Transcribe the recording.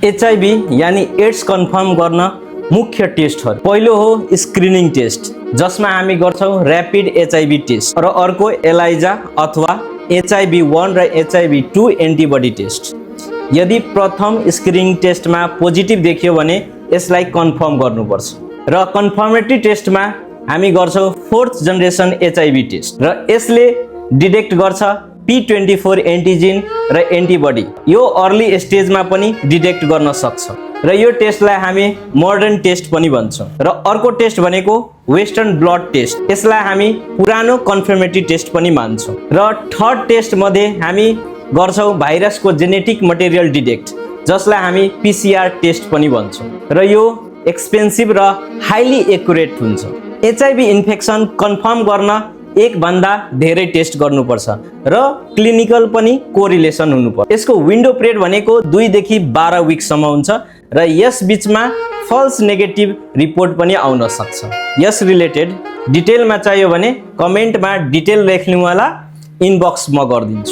HIV यानी AIDS confirm गर्न मुख्य टेस्टहरु पहिलो हो स्क्रिनिङ टेस्ट जसमा हामी गर्छौं र्यापिड एचआईभी टेस्ट र अर्को एलाइजा अथवा HIV1 र HIV2 एन्टिबडी टेस्ट। यदि प्रथम स्क्रिनिङ टेस्टमा पोजिटिभ देखियो भने यसलाई कन्फर्म गर्नुपर्छ र कन्फर्मेटरी टेस्टमा हामी गर्छौं 4th जेनेरेसन एचआईभी टेस्ट र यसले डिटेक्ट गर्छ P24 एन्टिजेन र एन्टिबडी। यो अर्ली स्टेजमा पनि डिटेक्ट गर्न सक्छ र यो टेस्टलाई हामी मोडर्न टेस्ट पनि भन्छौं। र अर्को टेस्ट भनेको वेस्टर्न ब्लड टेस्ट, यसलाई हामी पुरानो कन्फर्मेटरी टेस्ट पनि मान्छौं। र थर्ड टेस्ट मध्ये हामी गर्छौं भाइरसको जेनेटिक मटेरियल डिटेक्ट जसलाई हामी PCR टेस्ट पनि भन्छौं र यो एक्सपेन्सिभ र हाइली एक्युरेट हुन्छ। एचआईभी इन्फेक्सन कन्फर्म गर्न एक भन्दा धेरै टेस्ट गर्नुपर्छ र क्लिनिकल पनि कोरिलेसन हुनुपर्छ। यसको विन्डो पिरियड भनेको 2 देखि 12 विकसम्म हुन्छ र यस बीचमा फल्स नेगेटिभ रिपोर्ट पनि आउन सक्छ। यस रिलेटेड डिटेलमा चाहियो भने कमेन्टमा डिटेल लेख्नु होला, इनबक्स म गरिदिन्छु।